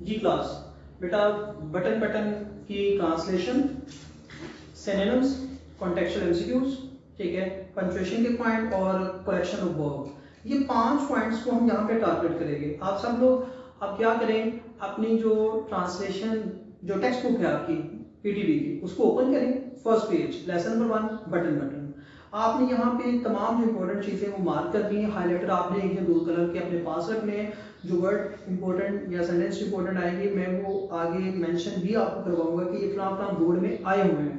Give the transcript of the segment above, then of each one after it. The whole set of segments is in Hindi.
जी क्लास बेटा, बटन बटन की ट्रांसलेशन, सिनोनिम्स, कॉन्टेक्चुअल एमसीक्यूज, ठीक है, पंक्चुएशन के पॉइंट और करेक्शन ऑफ वर्ब, ये 5 पॉइंट्स को हम यहाँ पे टारगेट करेंगे। आप सब लोग अब क्या करें, अपनी जो ट्रांसलेशन जो टेक्स्ट बुक है आपकी पीटीबी की, उसको ओपन करें। First page lesson number 1 button button. आपने यहाँ पे तमाम जो इंपॉर्टेंट चीज़ें वो मार्क कर दी हैं, हाईलाइटर आपने एक या दो कलर के अपने पास रखने हैं। जो वर्ड इंपॉर्टेंट या सेंटेंस इंपॉर्टेंट आएंगे मैं वो आगे मेंशन भी आपको करवाऊंगा कि ये फलां फलां बोर्ड में आए हुए हैं,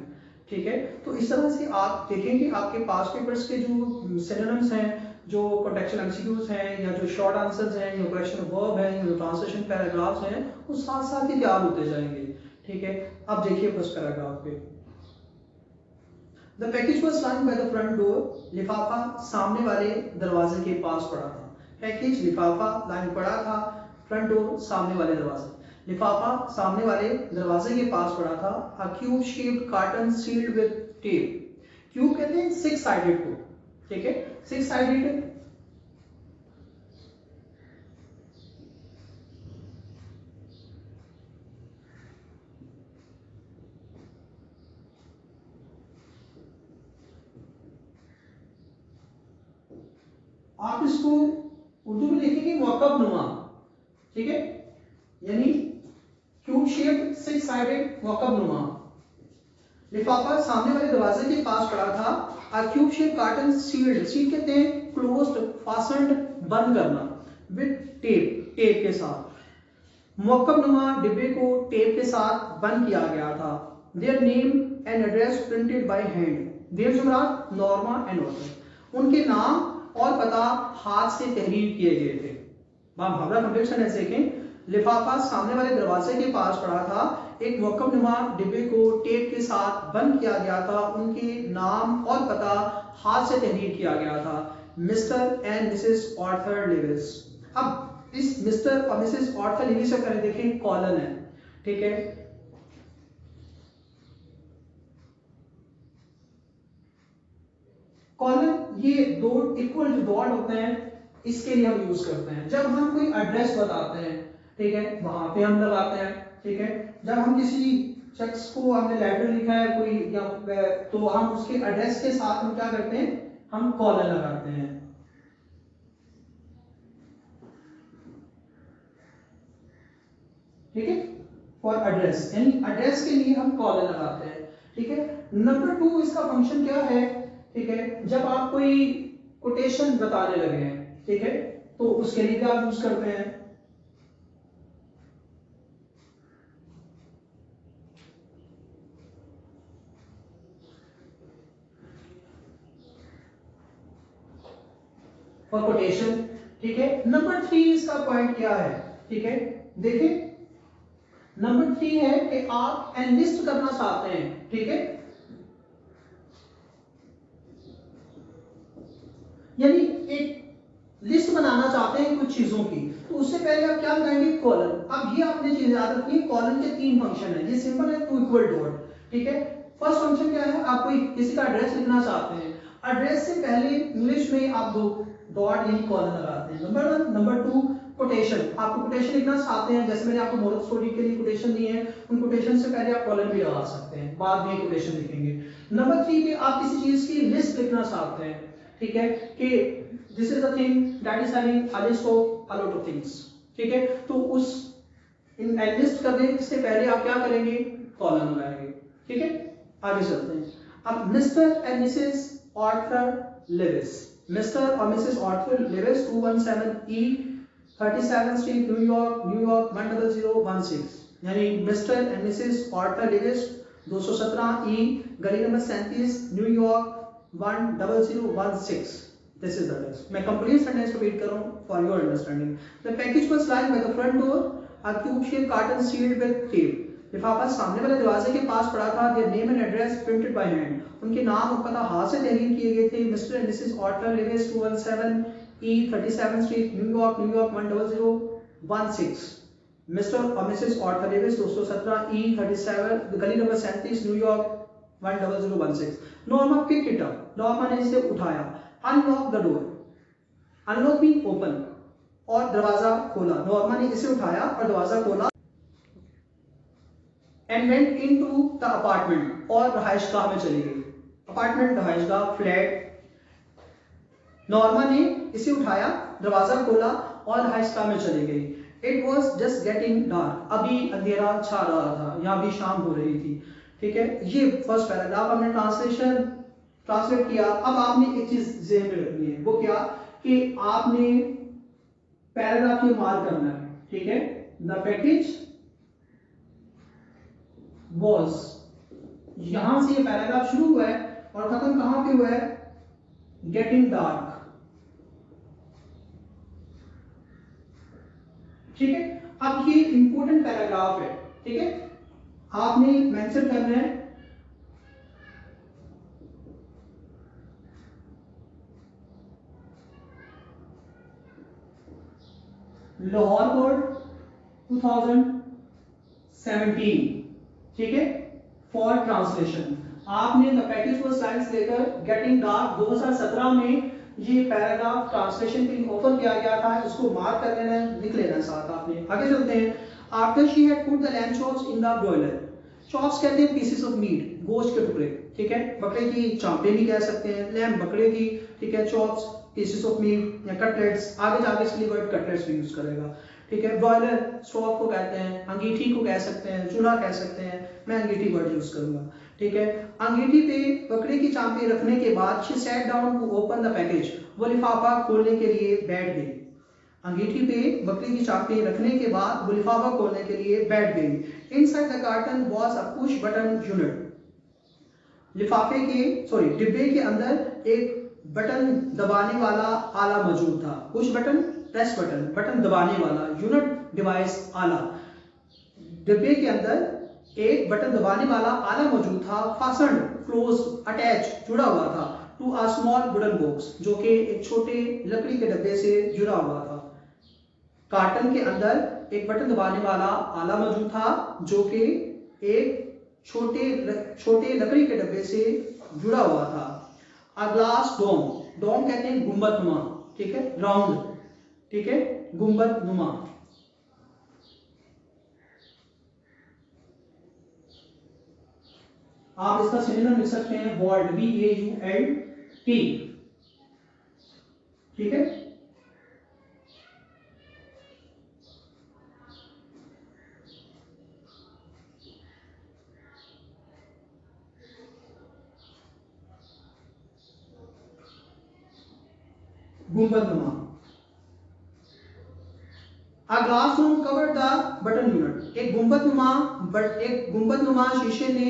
ठीक है। तो इस तरह से आप देखेंगे आपके पास पेपर्स के जो सिनोनिम्स हैं, जो कॉन्टेक्चुअल एमसीक्यूज हैं, या जो शॉर्ट आंसर्स हैं, या करेक्शन ऑफ वर्ब हैं, या जो ट्रांसलेशन पैराग्राफ्स हैं, वो साथ साथ ही तैयार होते जाएंगे, ठीक है। अब देखिए फर्स्ट पैराग्राफ पे, the package was line by the front door, लिफाफा सामने वाले दरवाजे के पास पड़ा था। पैकेज लिफाफा लाइन पड़ा था, फ्रंट डोर सामने वाले दरवाजे, लिफाफा सामने वाले दरवाजे के पास पड़ा था। A cube shaped carton sealed with tape, cube कहते हैं 6 साइडेड को, ठीक है, 6 साइडेड। आप इसको उर्दू में लिखेंगे मुकअब नुमा, ठीक है, यानी क्यूब शेप्ड 6 साइडेड मुकअब नुमा। लिफाफा सामने वाले दरवाजे के पास पड़ा था। A cube shape carton sealed, seal कहते हैं क्लोज्ड, फास्टेंड, बंद करना, विद टेप, टेप के साथ। मुकअब नुमा डिब्बे को टेप के साथ बंद किया गया था। Their name and address printed by hand, their जुमरात नॉर्मा एंड ऑथर, उनके नाम और पता हाथ से तहरीर किए गए थे। भावना कंप्लीट सेंटेंस देखें। लिफाफा सामने वाले दरवाजे के पास पड़ा था, एक मुकम्मल नुमा डिब्बे को टेप के साथ बंद किया गया था, उनके नाम और पता हाथ से तहरीर किया गया था, Mr and Mrs Arthur Lewis. अब इस मिस्टर और मिसेस आर्थर लेविस से पहले देखें कॉलन है, ठीक है। कॉलन ये दो इक्वल जो डॉट होते हैं, इसके लिए हम यूज करते हैं जब हम कोई एड्रेस बताते हैं, ठीक है, वहां पे हम लगाते हैं, ठीक है। जब हम किसी शख्स को हमने लेटर लिखा है कोई या तो हम उसके एड्रेस के साथ हम क्या करते हैं, हम कॉलन लगाते हैं, ठीक है, फॉर एड्रेस, यानी एड्रेस के लिए हम कॉलन लगाते हैं, ठीक है। नंबर 2 इसका फंक्शन क्या है, ठीक है, जब आप कोई कोटेशन बताने लगे हैं, ठीक है, तो उसके लिए भी आप यूज करते हैं। फॉर कोटेशन, ठीक है। नंबर 3 इसका पॉइंट क्या है, ठीक है, देखिए नंबर 3 है कि आप एनलिस्ट करना चाहते हैं, ठीक है, यानी एक लिस्ट बनाना चाहते हैं कुछ चीजों की, तो उससे पहले आप क्या लगाएंगे, कॉलन। अब ये आपने चीज याद रखनी है, कॉलन के 3 फंक्शन है, ये सिंपल है, 2 इक्वल डॉट, ठीक है। फर्स्ट फंक्शन क्या है, आप कोई किसी का एड्रेस लिखना चाहते हैं, एड्रेस से पहले इंग्लिश में आप दो डॉट यानी कॉलन लगाते हैं, नंबर 1। नंबर 2 कोटेशन, आपको कोटेशन लिखना चाहते हैं, जैसे मैंने आपको मोरल स्टोरी के लिए कोटेशन दी है, उन कोटेशन से पहले आप कॉलन भी लगा सकते हैं, बाद में कोटेशन लिखेंगे। नंबर 3 पे आप किसी चीज की लिस्ट लिखना चाहते हैं, ठीक है, कि this is a thing that is having a list of a lot of things, ठीक है, तो उस इन लिस्ट करने से पहले आप क्या करेंगे, कॉलन लगाएंगे, ठीक है। आगे चलते हैं। अब Mr and Mrs Arthur Lewis, Mr और Mrs Arthur Lewis 217 E 37 street New York, New York 10016, यानी Mr and Mrs Arthur Lewis 217 E गली number 37 New York 10016, this is the address। मैं complete sentence repeat कर रहा हूँ for your understanding। The package was lying by the front door, a cube shaped carton sealed with tape, लिफाफा सामने वाले दरवाजे के पास पड़ा था। Their name and address printed by hand, उनके नाम और पता हाथ से तहरीर किए गए थे। Mr and Mrs Arthur Lewis 217 E 37 street New York, New York 10016, Mr और मिसेस आर्थर लेविस 217 ई 37 गली number 37 New York 10016। Norma pick it up, Norma ने इसे उठाया। Unlock the door, unlock mean open, और दरवाजा खोला, नॉर्मा ने इसे उठाया और दरवाजा खोला। And went into the apartment, और रहायशगाह में चली गई। Apartment, रहायशगाह, flat. नॉर्मा ने इसे उठाया, दरवाजा खोला और रहायशगाह में चली गई। It was just getting dark, अभी अंधेरा छा रहा था या अभी शाम हो रही थी। ठीक है, ये फर्स्ट पैराग्राफ हमने ट्रांसलेट किया। अब आपने एक चीज ज़हन में रखनी है, वो क्या कि आपने पैराग्राफ ये मार्क करना है। ठीक है, द पैकेज वॉज, यहां से ये पैराग्राफ शुरू हुआ है और खत्म कहां पे हुआ है, गेटिंग डार्क। ठीक है, अब ये इंपॉर्टेंट पैराग्राफ है। ठीक है, आपने मेंशन करना है लाहौर बोर्ड 2017। ठीक है, फॉर ट्रांसलेशन आपने द पैकेज फॉर साइंस लेकर गेटिंग डार्क 2017 में ये पैराग्राफ ट्रांसलेशन के लिए ओपन किया गया था, इसको मार्क कर लेना है, लिख लेना है साथ। आपने आगे चलते हैं। After she had put the lamb chops in the broiler, chops कहते हैं पीसेस ऑफ मीट, गोश्त के टुकड़े। ठीक है, बकरे की चांपे भी कह सकते हैं, लैम्ब बकरे की। ठीक है, चॉप्स पीसेस ऑफ मीट या कटलेट्स, आगे जाके इसके लिए वर्ड कटलेट्स भी यूज करेगा। ठीक है, ब्रॉयलर स्टॉक को कहते हैं, अंगीठी को कह सकते हैं, चूल्हा कह सकते हैं, मैं अंगीठी वर्ड यूज करूंगा। ठीक है, अंगीठी पे बकरे की चांपे रखने के बाद she sat down to open the package, वो लिफाफा खोलने के लिए बैठ गई। अंगीठी पे बकरी की चांपे रखने के बाद वो लिफाफा खोलने के लिए बैठ गई। Inside the carton was a push button unit, डिब्बे के अंदर एक बटन दबाने वाला आला मौजूद था। Push button, press button, button दबाने वाला, यूनिट डिवाइस, आला। डिब्बे के अंदर एक बटन दबाने वाला आला मौजूद था। फास्टेंड, क्लोज, अटैच, जुड़ा हुआ था to a small wooden box, जो कि एक छोटे लकड़ी के डब्बे से जुड़ा हुआ था। कार्टन के अंदर एक बटन दबाने वाला आला मौजूद था जो कि एक छोटे लकड़ी के डब्बे से जुड़ा हुआ था। अ ग्लास डोम, डोम कहते हैं गुंबदनुमा। ठीक है, राउंड। ठीक है, गुंबदनुमा। आप इसका सिनोनिम लिख सकते हैं वॉल्ट, VAULT। ठीक है, गुंबदनुमा। A glass dome covered the button unit, एक गुंबदनुमा शीशे ने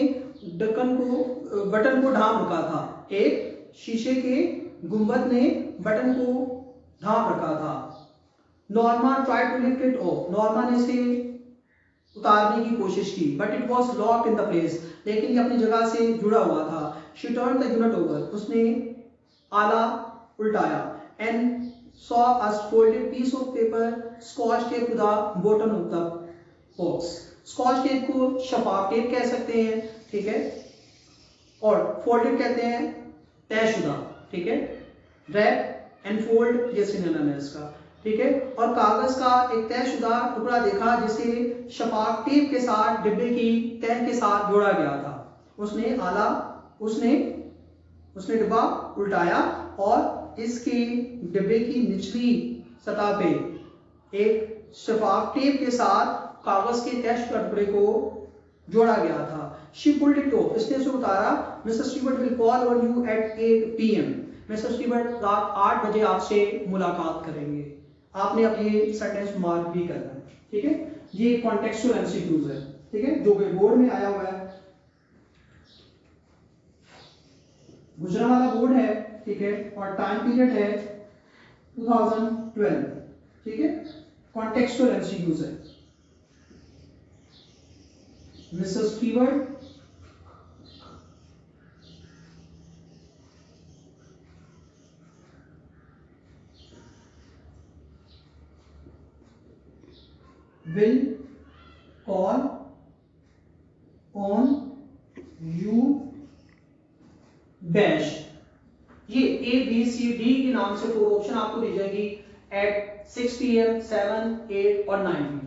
बटन को ढांप रखा था। एक शीशे के गुंबद ने बटन को ढांप रखा था। Norma tried to lift it off, Norma ने इसे उतारने की कोशिश की, but it was locked in the place, लेकिन ये अपनी जगह से जुड़ा हुआ था। She turn the unit over, उसने आला उल्टाया। And saw a folded piece of paper scotch tape to the bottom of the box, scotch tape को शफाफ टेप कह सकते हैं। ठीक है, और folded कहते हैं तहशुदा। ठीक है, wrap and fold ये सिनोनिम है इसका। ठीक है, और कागज का एक तहशुदा टुकड़ा देखा जिसे शफाफ टेप के साथ डिब्बे की तह के साथ जोड़ा गया था। उसने डिब्बा उल्टाया और इसके डिब्बे की निचली सतह पे एक शफाफ टेप के साथ कागज के तह टुकड़े को जोड़ा गया था। She pulled it off, इसने उसे उतारा। Mister Stewart will call on you at 8 PM, mister Stewart रात 8 बजे आपसे मुलाकात करेंगे। आपने अब ये सेंटेंस मार्क भी करना है। ठीक है, ये कॉन्टेक्सचुअल एमसीक्यूज है। ठीक है, जो कि बोर्ड में आया हुआ है, गुजरांवाला बोर्ड है। ठीक है, और टाइम पीरियड है 2012। ठीक है, कॉन्टेक्सचुअल एमसीक्यूज है। Mister Stewart will call on you dash, ये ABCD के नाम से 4 ऑप्शन आपको दी जाएगी at 6 PM, 7, 8 और 9 PM।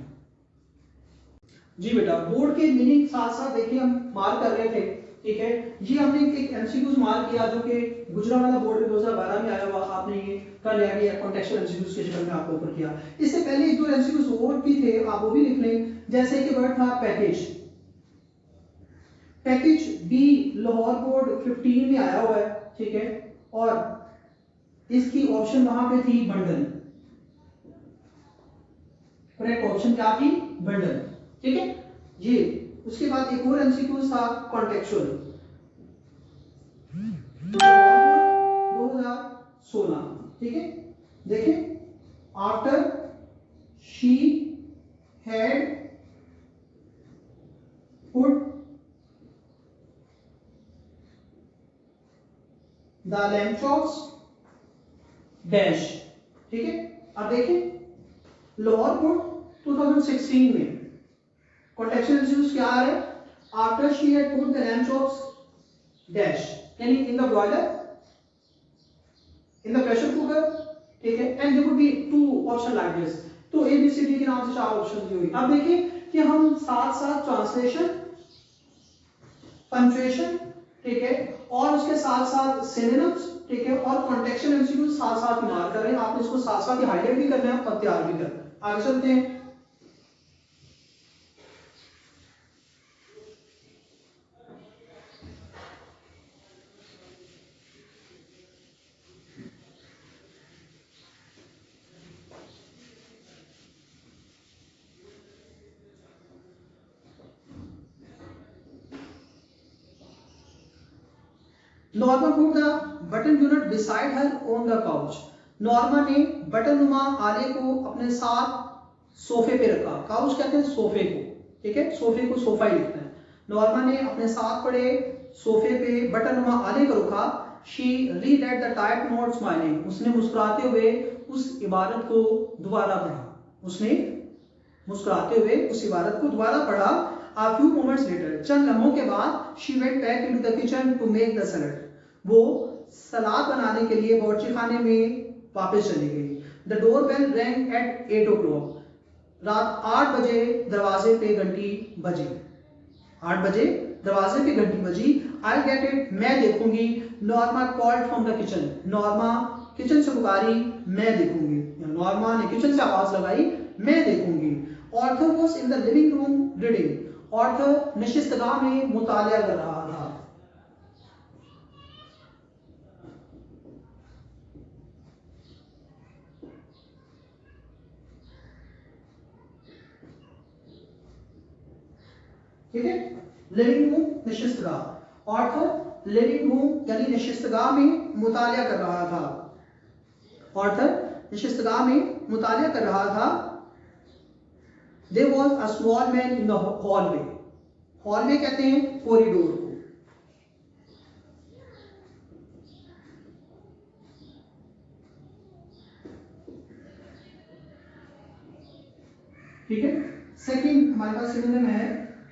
जी बेटा, बोर्ड के मीनिंग साथ साथ देखिए हम मार्क कर रहे थे, ठीक है। ये हमने एक एमसीक्यूज मार्क किया जो कि गुजरा वाला बोर्ड में 2012 में आया हुआ, आपने ये कर लिया कि कॉन्टेक्चुअल एमसीक्यूज के शक्ल में आपको ऊपर किया। इससे पहले एक दो एमसीक्यूज और भी थे, आप वो भी लिख लें। जैसे कि वर्ड था package, package be Lahore board 15 में आया हुआ है, ठीक है, और इसकी ऑप्शन वहां पे थी बंडल, करेक्ट ऑप्शन क्या थी, बंडल, ठीक है। ये उसके बाद एक और एमसीक्यू था कॉन्टेक्चुअल 2016, ठीक है। देखिए, after she had put the lamp chops dash, ठीक है। अब देखिए लाहौर बोर्ड 2016 में कॉन्टेक्चुअल एमसीक्यूज क्या आ रहा है, after she had put the lamp chops dash, यानी in the boiler, in the pressure cooker, ठीक है, and there would be two option like this, तो ए बी सी डी के नाम से चार ऑप्शन दी हुई। अब देखिए कि हम साथ साथ ट्रांसलेशन, पंक्चुएशन, ठीक है, और उसके साथ साथ सिनोनिम्स, ठीक है, और कॉन्टेक्चुअल एमसीक्यू साथ साथ मार्क कर रहे हैं। आपने इसको साथ साथ हाईलाइट भी करना है और तैयार भी करना है। आगे चलते हैं। Norma put the button unit beside her on the couch, Norma ने बटन नुमा आले को अपने साथ सोफे पे रखा। काउच कहते हैं सोफे को, ठीक है, सोफे को सोफा ही लिखते हैं। नॉर्मा ने अपने साथ पड़े सोफे पे बटन नुमा आले को रखा। She read at the type note smiling, उसने मुस्कुराते हुए उस इबारत को दोबारा पढ़ा, उसने मुस्कुराते हुए उस इबारत को दोबारा पढ़ा। A few moments later, चंद लम्हों के बाद, she went back into the kitchen to make the salad. वो सलाद बनाने के लिए बावर्ची खाने में वापस चली गई। The doorbell rang at 8 o'clock. रात 8 बजे दरवाजे पे घंटी बजी। 8 बजे दरवाजे पे घंटी बजी। I'll get it, मैं देखूंगी। Norma called from the kitchen. Norma kitchen से पुकारी, मैं देखूंगी। नॉर्मा ने किचन से आवाज लगाई, मैं देखूंगी। Arthur was in the living room reading. Arthur नशिस्तगाह में मुतालिया कर रहा था। ठीक है, लिविंग रूम नशिस्तगाह, ऑर्थर लिविंग रूम यानी नशिस्तगाह में मुतालिया कर रहा था। ऑर्थर नशिस्तगाह में मुतालिया कर रहा था। There was a small man in the hallway. Hallway कहते हैं कॉरिडोर को। ठीक है, सेकंड हमारे पास सिनोनिम है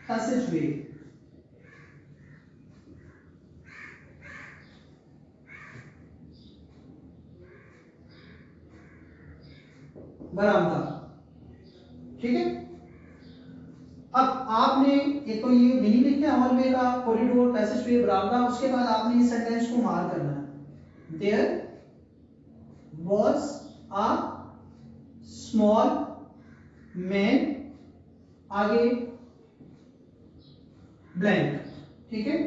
पैसेजवे। बरामदा, ठीक है। अब आपने एक तो ये मीनिंग लिखना है हॉलवे का, कॉरिडोर, पैसेजवे, बरामदा। उसके बाद आपने इस सेंटेंस को मार्क करना है। There was a small man, आगे ब्लैंक, ठीक है।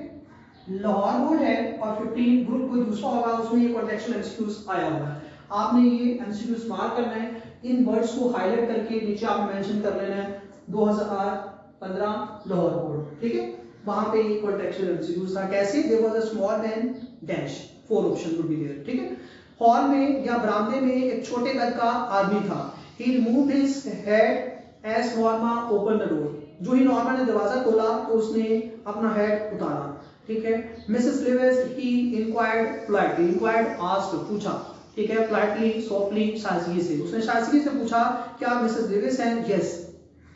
लाहौर बोर्ड है और 15 ग्रुप कोई दूसरा होगा, उसमें ये कॉन्टेक्चुअल एमसीक्यूज आया होगा। आपने ये एमसीक्यूज मार्क करना है, इन वर्ड्स को हाईलाइट करके नीचे आपने मेंशन कर लेना है 2015 लाहौर बोर्ड, ठीक है। वहां पे ये कॉन्टेक्चुअल एमसीक्यूज था। कैसे? There was a small man dash, 4 option would be there, ठीक है। हॉल में या बरामदे में एक छोटे कद का आदमी था। He removed his head as Norma open the door, जो ही नॉर्मा ने दरवाजा खोला तो उसने अपना हेड उतारा, ठीक है। मिसेस लिविस ही इंक्वायर्ड पोलाइटली, इंक्वायर्ड आस्क्ड, पूछा, ठीक है, पोलाइटली सॉफ्टली, शाइस्तगी से। उसने शाइस्तगी से पूछा क्या मिसेस लिविस हैं? यस,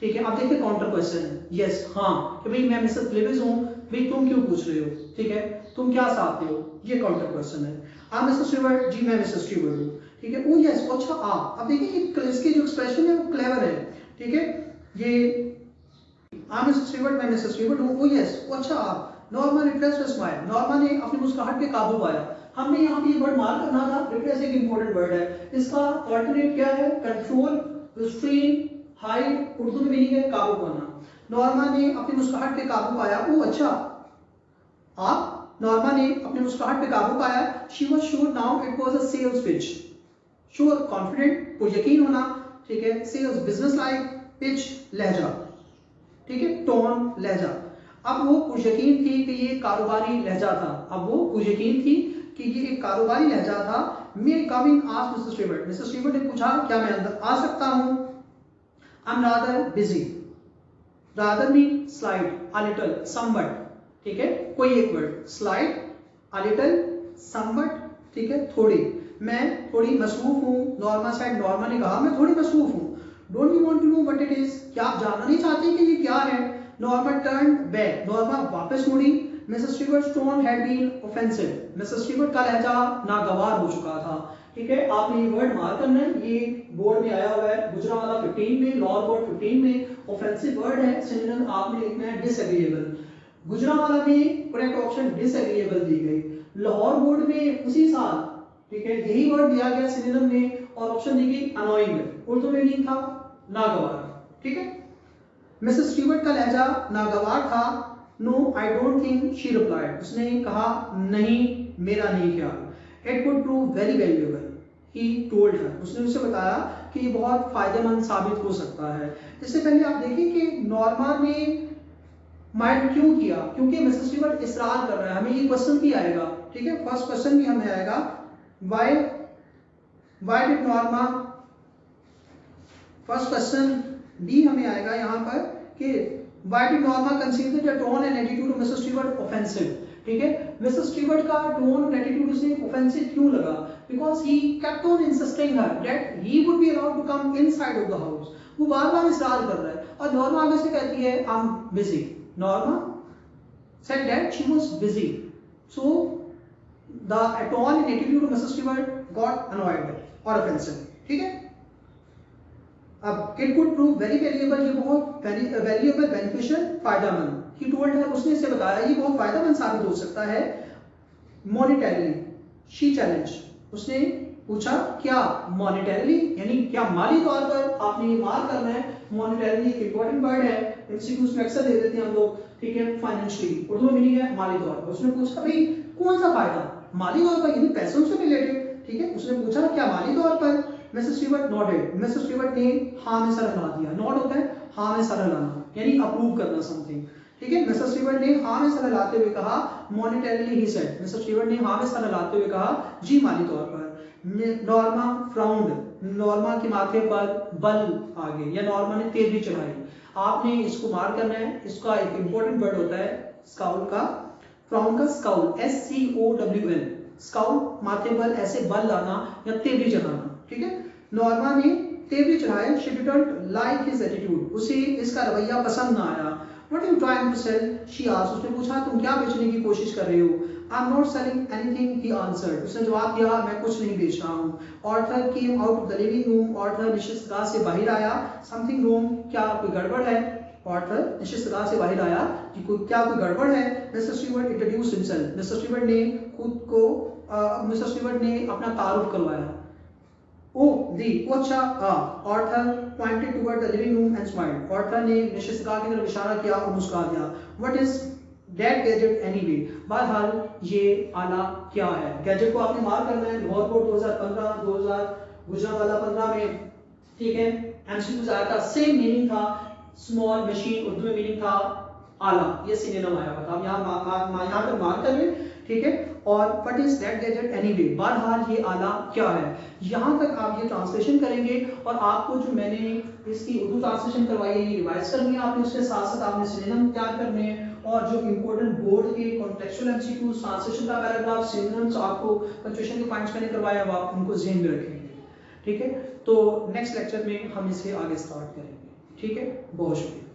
ठीक है। अब देखिए काउंटर क्वेश्चन है, यस, हाँ, कि भाई मैं मिसेस लिविस हूं, भाई तुम क्यों पूछ रहे हो, ठीक है, तुम क्या चाहते हो, ये काउंटर क्वेश्चन है। आप मिसेस स्टीवर्ट? जी मैं मिसेस स्टीवर्ट हूं, ठीक है। ओ यस, अच्छा आप। अब देखिए इसके जो एक्सप्रेशन है वो क्लेवर है, ठीक है। ये हाँ मिसेस स्टीवर्ट, मैं मिसेस स्टीवर्ट हूँ। ओ यस, ओ अच्छा आप। Norma replaced a smile, Norma ने अपनी मुस्कुराहट पे काबू पाया। हमने यहाँ पे ये वर्ड मार्क करना था, रिप्लेस एक इंपॉर्टेंट वर्ड है। इसका ऑल्टरनेट क्या है? कंट्रोल, रिस्ट्रेन, हाइड, उर्दू में मीनिंग है काबू पाना। नॉर्मा ने अपनी मुस्कुराहट पे काबू पाया। ओ अच्छा आप। नॉर्मा ने अपनी मुस्कुराहट पे काबू पाया। She was sure now it was a sales pitch. Sure confident, को यकीन होना, ठीक है। सेल्स बिजनेस लाइक, पिच लहजा, ठीक है, टोन लहजा। अब वो कुछ यकीन थी कि ये कारोबारी लहजा था। अब वो कुछ यकीन थी कि ये एक कारोबारी लहजा था। May come in, asked Mr Stewart. Mr Stewart ने पूछा क्या मैं अंदर आ सकता हूं? I am rather busy. Rather mean slightly, a little, somewhat, ठीक है, कोई एक word, slightly, a little, somewhat, ठीक है, थोड़ी। मैं थोड़ी मसरूफ हूँ। नॉर्मा साइड, नॉर्मा ने कहा मैं थोड़ी मसरूफ हूँ। Don't you want to know what it is? क्या आप जानना नहीं चाहते कि ये क्या है? नॉर्मा टर्न बैक, नॉर्मा वापस मुड़ी। Mrs Stewart's tone had been offensive. Mrs Stewart का लहजा नागवार हो चुका था, ठीक है। आपने ये वर्ड मार्क करना है, ये बोर्ड में आया हुआ है, गुजरांवाला 15 में, लाहौर बोर्ड 15 में। ऑफेंसिव वर्ड है, सिनोनिम आपने लिखना है डिसएग्रीएबल। गुजरांवाला में करेक्ट ऑप्शन डिसएग्रीएबल दी गई। लाहौर बोर्ड में उसी साल, ठीक है, यही वर्ड दिया गया सिनोनिम में और ऑप्शन दी गई अनोइंग। उर्दू में मीनिंग था नागवार, ठीक है। मिसेस स्टीवर्ट का लहजा नागवार था। No I don't think, she replied. उसने कहा नहीं, मेरा नहीं ख्याल। It would prove very valuable, he told her. उसने उसे बताया कि ये बहुत फायदेमंद साबित हो सकता है। इससे पहले आप देखिए कि नॉर्मा ने माइंड क्यों किया? क्योंकि मिसेस स्टीवर्ट इसरार कर रहा है। हमें ये क्वेश्चन भी आएगा, ठीक है, फर्स्ट क्वेश्चन भी हमें आएगा। Why did Norma, first question D हमें आएगा यहाँ पर कि why did Norma consider the tone and attitude of Mrs Stewart offensive, ठीक है। मिसेस स्टीवर्ट का टोन और एटीट्यूड उसे ऑफेंसिव क्यों लगा? Because he kept on insisting her that he would be allowed to come inside of the house. वो बार-बार इसरार कर रहा है और नॉर्मा आगे से कहती है I am busy. Norma said that she was busy, so the tone and attitude of Mrs. Stewart got annoyed or offensive, ठीक है। अब it could prove very valuable, ये बहुत valuable, beneficial, फायदेमंद। He told her, उसने इसे बताया ये बहुत फायदेमंद साबित हो सकता है। Monetarily, she challenged, उसने पूछा क्या monetarily यानी क्या माली तौर पर? आपने ये मार्क करना है। monetarily एक इंपॉर्टेंट वर्ड है, एमसीक्यूज में अक्सर दे देते हैं हम लोग, ठीक है। फाइनेंशियली, उर्दू में मीनिंग है माली तौर पर। उसने पूछा भाई कौन सा फायदा? माली तौर पर यानी पैसों से रिलेटेड, ठीक है। उसने पूछा क्या माली तौर पर? Mrs Stewart nodded. Mrs Stewart ने हाँ में सर हिला दिया। नॉड होता है हाँ में सर हिलाना, यानी अप्रूव करना समथिंग, ठीक है। मिसेस स्टीवर्ट ने हाँ में सर हिलाते हुए कहा monetarily he said. Mrs Stewart ने हाँ में सर हिलाते हुए कहा जी माली तौर पर। नॉर्मा फ्राउंड, नॉर्मा के माथे पर बल आ गए या नॉर्मा ने तेजी चढ़ाई। आपने इसको मार्क करना है। इसका एक इंपॉर्टेंट वर्ड होता है स्काउल का, फ्राउंड का स्काउल, SCOWL, स्काउल, माथे पर ऐसे बल लाना या तेजी चढ़ाना, ठीक है। नॉर्मा ने तेजी चढ़ाई। She didn't like his attitude, उसे इसका रवैया पसंद ना आया। What are you trying to sell? She asked, उसने पूछा तुम क्या बेचने की कोशिश कर रहे हो? I am not selling anything, he answered, उसने जवाब दिया मैं कुछ नहीं बेच रहा हूँ। Arthur came out of the living room, Arthur निशिस्तगाह से बाहर आया। समथिंग रॉन्ग, क्या कोई गड़बड़ है? ऑर्थर निशिस्तगाह से बाहर आया कि क्या कोई गड़बड़ है? Mister Stewart introduce himself, mister Stewart ने खुद को मिस्टर स्टीवर्ट ने अपना तारुफ करवाया। ओ दी, ओ अच्छा Arthur pointed toward the living room and smiled, Arthur ने निशिस्तगाह की तरफ इशारा किया और मुस्कुरा दिया। What is that gadget anyway, बहरहाल ये आला क्या है? गैजेट को आपने मार्क करना है। लाहौर बोर्ड 2015, 2000 गुजरांवाला 15 में, ठीक है, एमसीक्यूज आया था, सेम मीनिंग था स्मॉल मशीन, उर्दू में मीनिंग था आला, ये सिनोनिम आया हुआ था। आप यहाँ पर मार्क कर लें, ठीक है। और what is that gadget anyway, बहरहाल ये आला क्या है? यहाँ तक आप ये ट्रांसलेशन करेंगे और आपको जो मैंने इसकी उर्दू ट्रांसलेशन करवाई है ये रिवाइज करनी है आपने। उसके साथ साथ आपने सिनोनिम तैयार करने हैं और जो इंपॉर्टेंट बोर्ड के कॉन्टेक्चुअल एमसीक्यूज, ट्रांसलेशन का पैराग्राफ, सिनोनिम्स आपको पंक्चुएशन के पॉइंट्स मैंने करवाया वो आप उनको ज़हन में रखेंगे, ठीक है। तो नेक्स्ट लेक्चर में हम इसे आगे स्टार्ट करेंगे, ठीक है। बहुत शुक्रिया।